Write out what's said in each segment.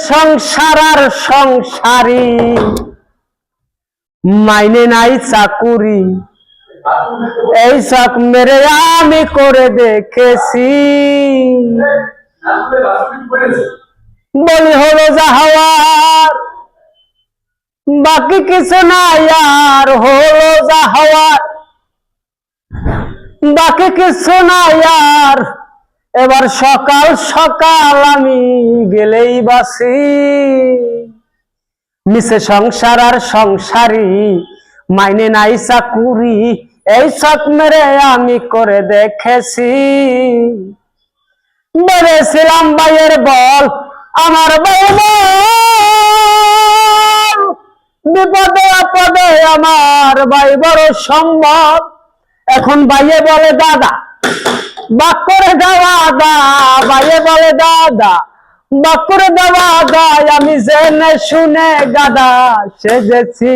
সংসার আর সংসারী মাইনে নাই চাকুরি, এই শখ মেরে আমি করে দেখেছি। বলি হলো যা হওয়ার, বাকি কিছু নাই আর, হলো যা হওয়ার বাকি কিছু নাই আর। এবার সকাল সকাল আমি গেলেই বাসি, মিশে সংসার আর সংসারী মাইনে নাই চাকুরি, এই শখ মেরে আমি করে দেখেছি। বলেছিলাম ভাইয়ের বল আমার বল, বিপদে আপদে আমার ভাই বড় সম্ভব। এখন ভাইয়ে বলে দাদা বাক করে দেওয়া দা, ভাইয়ে বলে দাদা বাক করে দেওয়া দায়, আমি জেনে শুনে গাদা সেজেছি।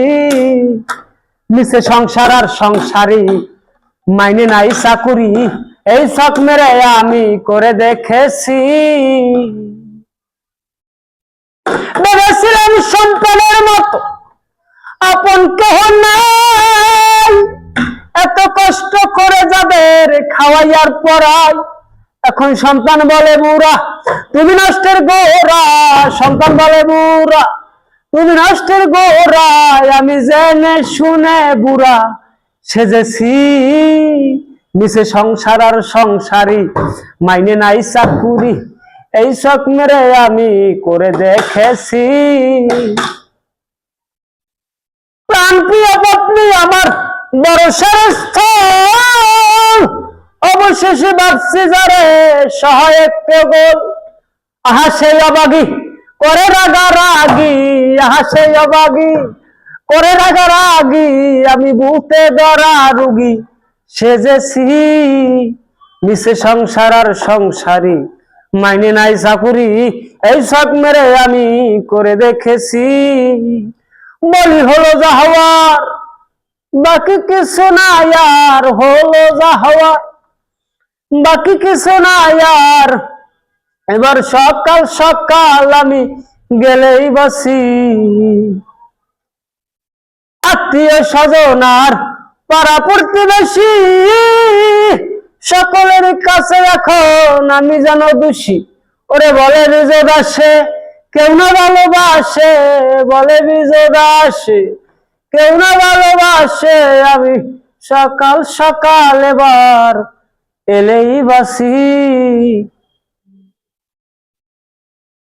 মিশে সংসার আর সংসারী মাইনে নাই চাকুরি, এই শখ মেরে আমি করে দেখেছি। ভেবেছিলাম সম্পদের মতো আপন কেহ নাই, এত কষ্ট করে যাদের খাওয়াইয়ার পড়াই। এখন সন্তান বলে বুড়া তুমি নষ্টের গোড়া, সন্তান বলে বুড়া তুমি নষ্টের গোড়ায়, আমি জেনে শুনে বুড়া সেজেছি। মিশে সংসার আর সংসারী মাইনে নাই চাকুরি, এই শখ মেরে আমি করে দেখেছি। প্রাণপ্রিয় পত্নী আমার বর্ষার স্থল, অবশেষে ভাবছি যারে সহায়ক কেবল। আহা সেই অবাগী করে রাগারাগি, আহা সেই অবাগী করে রাগারাগি, আমি বুতে ধরা রুগী সেজেছি। মিশে সংসার আর সংসারী মাইনে নাই চাকুরি, এই শখ মেরে আমি করে দেখেছি। বলি হলো যা হওয়ার, বাকি কিছু নাই আর, হলো যা হওয়ার বাকি কিছু নাই আর। এবার সকাল সকাল আমি গেলেই বাসি, আত্মীয় স্বজন আর পাড়া প্রতিবেশী সকলের কাছে এখন আমি যেন দোষী। ওরে বলে বিজয় দাসে কেউ না ভালোবাসে, বলে বিজয় দাসে কেউ না ভালোবাসে, আমি সকাল সকাল এবার এলেই বাসি।